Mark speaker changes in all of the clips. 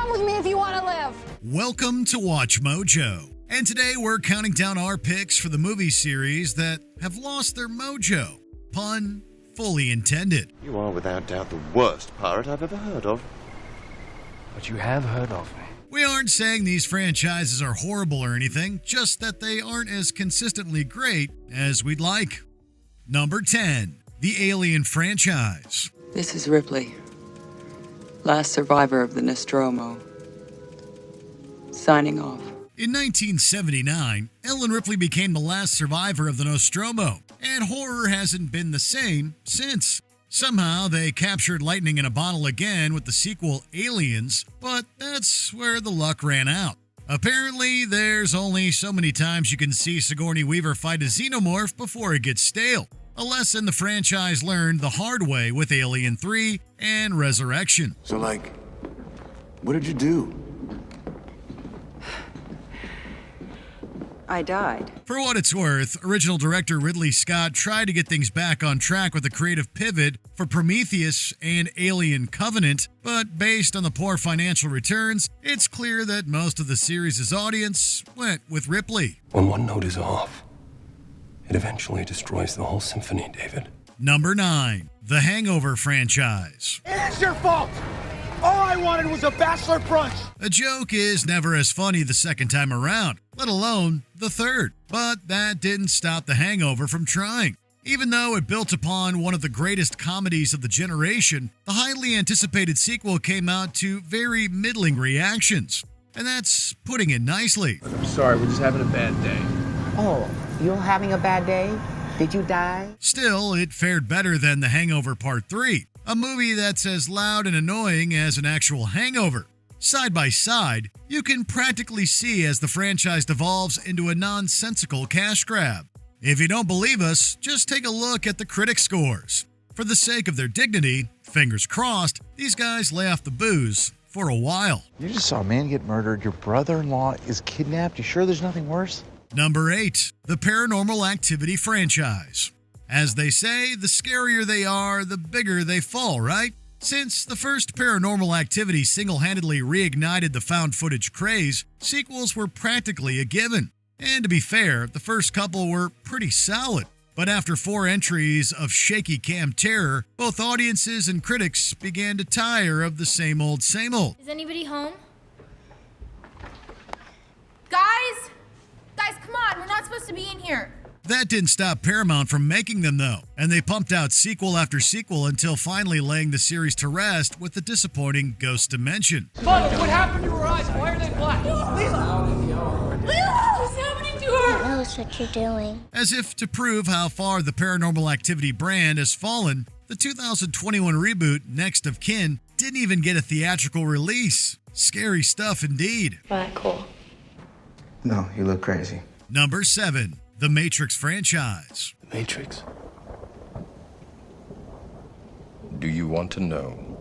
Speaker 1: Come with me if you want to live.
Speaker 2: Welcome to Watch Mojo. And today we're counting down our picks for the movie series that have lost their mojo. Pun fully intended.
Speaker 3: You are without doubt the worst pirate I've ever heard of.
Speaker 4: But you have heard of me.
Speaker 2: We aren't saying these franchises are horrible or anything, just that they aren't as consistently great as we'd like. Number 10, the Alien franchise.
Speaker 5: This is Ripley, last survivor of the Nostromo. Signing off.
Speaker 2: In 1979, Ellen Ripley became the last survivor of the Nostromo, and horror hasn't been the same since. Somehow, they captured lightning in a bottle again with the sequel Aliens, but that's where the luck ran out. Apparently, there's only so many times you can see Sigourney Weaver fight a xenomorph before it gets stale. A lesson the franchise learned the hard way with Alien 3 and Resurrection.
Speaker 6: So, what did you do?
Speaker 5: I died.
Speaker 2: For what it's worth, original director Ridley Scott tried to get things back on track with a creative pivot for Prometheus and Alien Covenant, but based on the poor financial returns, it's clear that most of the series' audience went with Ripley.
Speaker 4: When one note is off, it eventually destroys the whole symphony, David.
Speaker 2: Number 9, the Hangover franchise.
Speaker 7: It is your fault! All I wanted was a bachelor brunch!
Speaker 2: A joke is never as funny the second time around, let alone the third. But that didn't stop The Hangover from trying. Even though it built upon one of the greatest comedies of the generation, the highly anticipated sequel came out to very middling reactions. And that's putting it nicely.
Speaker 8: I'm sorry, we're just having a bad day.
Speaker 9: Oh, you're having a bad day? Did you die?
Speaker 2: Still, it fared better than The Hangover Part 3, a movie that's as loud and annoying as an actual hangover. Side by side, you can practically see as the franchise devolves into a nonsensical cash grab. If you don't believe us, just take a look at the critic scores. For the sake of their dignity, fingers crossed, these guys lay off the booze for a while.
Speaker 10: You just saw a man get murdered. Your brother-in-law is kidnapped. You sure there's nothing worse?
Speaker 2: Number 8, the Paranormal Activity franchise. As they say, the scarier they are, the bigger they fall, right? Since the first Paranormal Activity single-handedly reignited the found footage craze, sequels were practically a given. And to be fair, the first couple were pretty solid. But after 4 entries of shaky cam terror, both audiences and critics began to tire of the same old, same old.
Speaker 1: Is anybody home? Guys! Guys, come on, we're not supposed to be in here.
Speaker 2: That didn't stop Paramount from making them, though, and they pumped out sequel after sequel until finally laying the series to rest with the disappointing Ghost Dimension.
Speaker 7: What happened to her eyes? Why are they black?
Speaker 1: Lila, what's happening to her?
Speaker 11: Who knows what you're doing?
Speaker 2: As if to prove how far the Paranormal Activity brand has fallen, the 2021 reboot, Next of Kin, didn't even get a theatrical release. Scary stuff indeed.
Speaker 11: Right, cool.
Speaker 10: No, you look crazy.
Speaker 2: Number 7, the Matrix franchise.
Speaker 4: Matrix.
Speaker 12: Do you want to know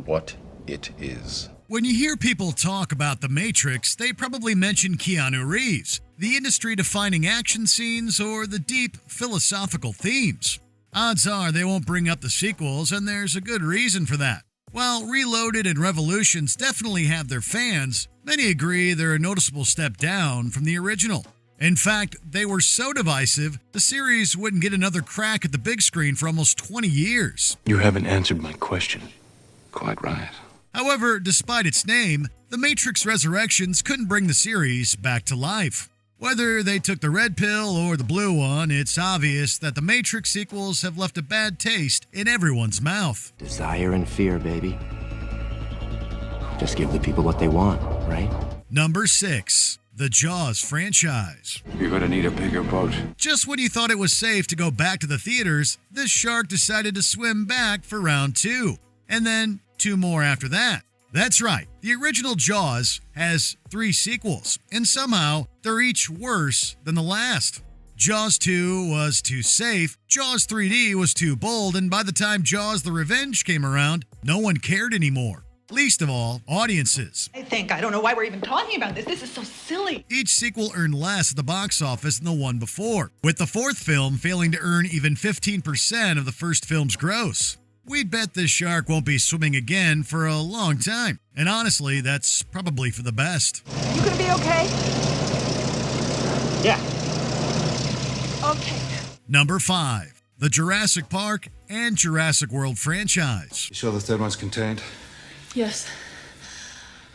Speaker 12: what it is?
Speaker 2: When you hear people talk about The Matrix, they probably mention Keanu Reeves, the industry-defining action scenes, or the deep philosophical themes. Odds are they won't bring up the sequels, and there's a good reason for that. While Reloaded and Revolutions definitely have their fans, many agree they're a noticeable step down from the original. In fact, they were so divisive, the series wouldn't get another crack at the big screen for almost 20 years.
Speaker 4: You haven't answered my question.
Speaker 6: Quite right.
Speaker 2: However, despite its name, The Matrix Resurrections couldn't bring the series back to life. Whether they took the red pill or the blue one, it's obvious that the Matrix sequels have left a bad taste in everyone's mouth.
Speaker 13: Desire and fear, baby. Just give the people what they want, right?
Speaker 2: Number 6, the Jaws franchise.
Speaker 6: You're gonna need a bigger boat.
Speaker 2: Just when you thought it was safe to go back to the theaters, this shark decided to swim back for round 2. And then 2 more after that. That's right, the original Jaws has 3 sequels, and somehow they're each worse than the last. Jaws 2 was too safe, Jaws 3D was too bold, and by the time Jaws the Revenge came around, no one cared anymore. Least of all, audiences.
Speaker 14: I don't know why we're even talking about this. This is so silly.
Speaker 2: Each sequel earned less at the box office than the one before, with the 4th film failing to earn even 15% of the first film's gross. we'd bet this shark won't be swimming again for a long time. And honestly, that's probably for the best.
Speaker 14: You gonna be okay?
Speaker 7: Yeah.
Speaker 14: Okay.
Speaker 2: Number 5. The Jurassic Park and Jurassic World franchise.
Speaker 6: You sure the third one's contained?
Speaker 5: Yes.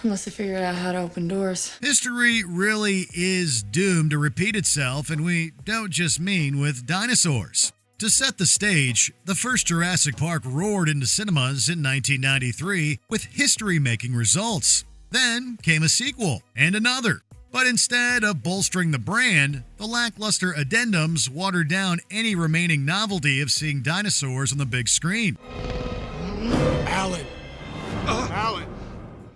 Speaker 5: Unless they figured out how to open doors.
Speaker 2: History really is doomed to repeat itself, and we don't just mean with dinosaurs. To set the stage, the first Jurassic Park roared into cinemas in 1993 with history-making results. Then came a sequel and another. But instead of bolstering the brand, the lackluster addendums watered down any remaining novelty of seeing dinosaurs on the big screen.
Speaker 7: Alan. Alan.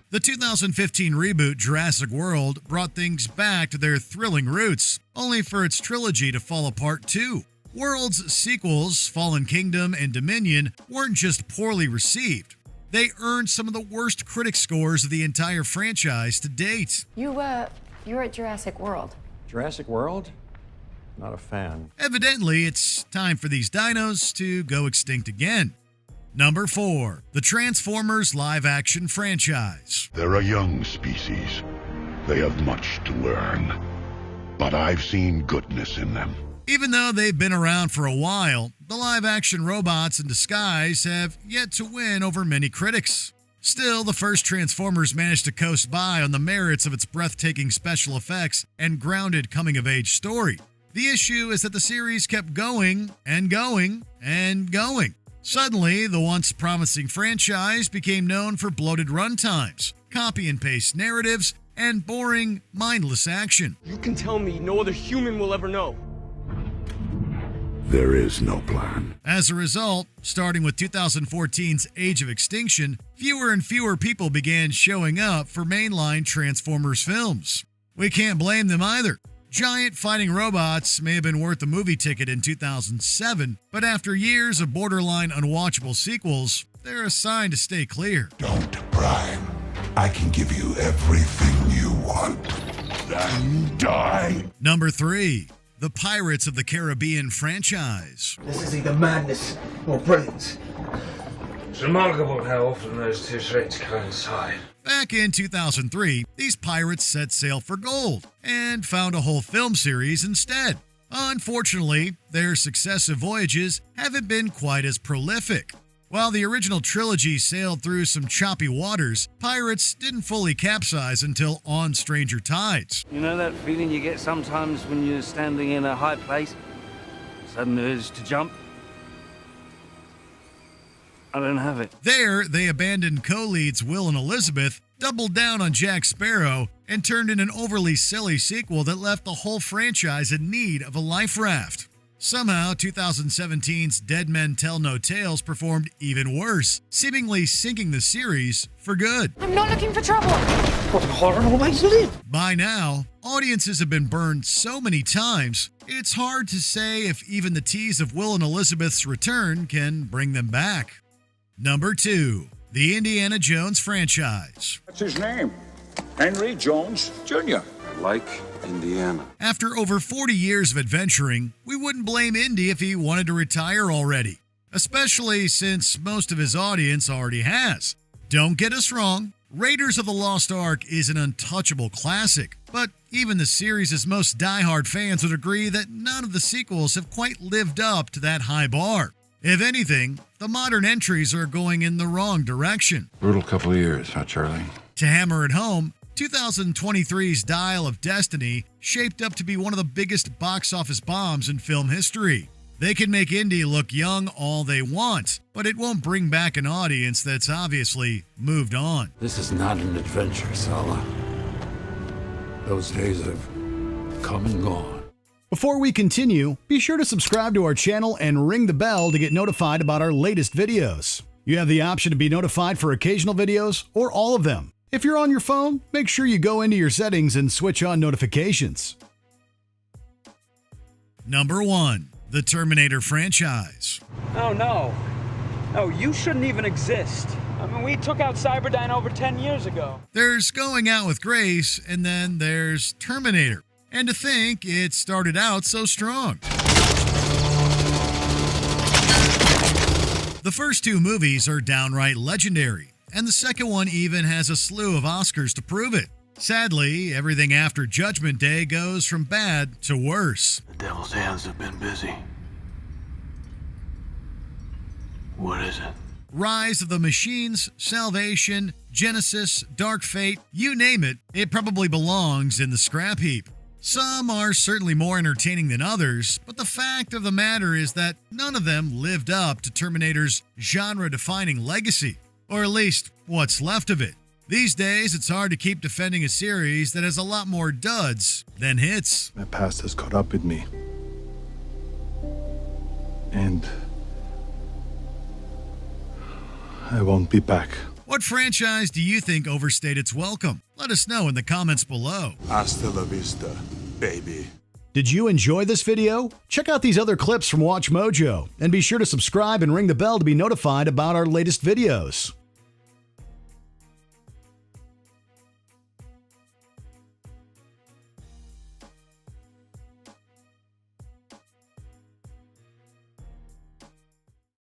Speaker 2: The 2015 reboot Jurassic World brought things back to their thrilling roots, only for its trilogy to fall apart too. World's sequels, Fallen Kingdom and Dominion, weren't just poorly received. They earned some of the worst critic scores of the entire franchise to date.
Speaker 1: You were at Jurassic World.
Speaker 10: Jurassic World? Not a fan.
Speaker 2: Evidently, it's time for these dinos to go extinct again. Number 4. The Transformers live-action franchise.
Speaker 11: They're a young species. They have much to learn. But I've seen goodness in them.
Speaker 2: Even though they've been around for a while, the live-action robots in disguise have yet to win over many critics. Still, the first Transformers managed to coast by on the merits of its breathtaking special effects and grounded coming-of-age story. The issue is that the series kept going and going and going. Suddenly, the once promising franchise became known for bloated runtimes, copy-and-paste narratives, and boring, mindless action.
Speaker 7: You can tell me no other human will ever know.
Speaker 11: There is no plan.
Speaker 2: As a result, starting with 2014's Age of Extinction, fewer and fewer people began showing up for mainline Transformers films. We can't blame them either. Giant fighting robots may have been worth the movie ticket in 2007, but after years of borderline unwatchable sequels, they're a sign to stay clear.
Speaker 11: Don't pry. I can give you everything you want. Then die.
Speaker 2: Number 3. The Pirates of the Caribbean franchise.
Speaker 7: This is either madness or brilliance.
Speaker 6: It's remarkable how often those two traits coincide.
Speaker 2: Back in 2003, these pirates set sail for gold and found a whole film series instead. Unfortunately, their successive voyages haven't been quite as prolific. While the original trilogy sailed through some choppy waters, Pirates didn't fully capsize until On Stranger Tides.
Speaker 15: You know that feeling you get sometimes when you're standing in a high place? Sudden urge to jump? I don't have it.
Speaker 2: There, they abandoned co-leads Will and Elizabeth, doubled down on Jack Sparrow, and turned in an overly silly sequel that left the whole franchise in need of a life raft. Somehow, 2017's Dead Men Tell No Tales performed even worse, seemingly sinking the series for good.
Speaker 1: I'm not looking for trouble.
Speaker 7: What a horrible way to live.
Speaker 2: By now, audiences have been burned so many times, it's hard to say if even the tease of Will and Elizabeth's return can bring them back. Number 2. The Indiana Jones franchise.
Speaker 16: What's his name? Henry Jones Jr.
Speaker 6: Like Indiana.
Speaker 2: After over 40 years of adventuring, we wouldn't blame Indy if he wanted to retire already, especially since most of his audience already has. Don't get us wrong, Raiders of the Lost Ark is an untouchable classic, but even the series' most diehard fans would agree that none of the sequels have quite lived up to that high bar. If anything, the modern entries are going in the wrong direction.
Speaker 6: Brutal couple of years, huh, Charlie?
Speaker 2: To hammer it home, 2023's Dial of Destiny shaped up to be one of the biggest box office bombs in film history. They can make Indy look young all they want, but it won't bring back an audience that's obviously moved on.
Speaker 6: This is not an adventure, Sala. Those days have come and gone.
Speaker 2: Before we continue, be sure to subscribe to our channel and ring the bell to get notified about our latest videos. You have the option to be notified for occasional videos or all of them. If you're on your phone, make sure you go into your settings and switch on notifications. Number 1. The Terminator franchise.
Speaker 17: Oh, no. No, you shouldn't even exist. I mean, we took out Cyberdyne over 10 years ago.
Speaker 2: There's Going Out with Grace, and then there's Terminator. And to think it started out so strong. The first two movies are downright legendary, and the second one even has a slew of Oscars to prove it. Sadly, everything after Judgment Day goes from bad to worse.
Speaker 18: The devil's hands have been busy. What is it?
Speaker 2: Rise of the Machines, Salvation, Genesis, Dark Fate, you name it, it probably belongs in the scrap heap. Some are certainly more entertaining than others, but the fact of the matter is that none of them lived up to Terminator's genre-defining legacy, or at least what's left of it. These days, it's hard to keep defending a series that has a lot more duds than hits.
Speaker 19: My past has caught up with me. And I won't be back.
Speaker 2: What franchise do you think overstayed its welcome? Let us know in the comments below.
Speaker 19: Hasta la vista, baby.
Speaker 20: Did you enjoy this video? Check out these other clips from WatchMojo, and be sure to subscribe and ring the bell to be notified about our latest videos.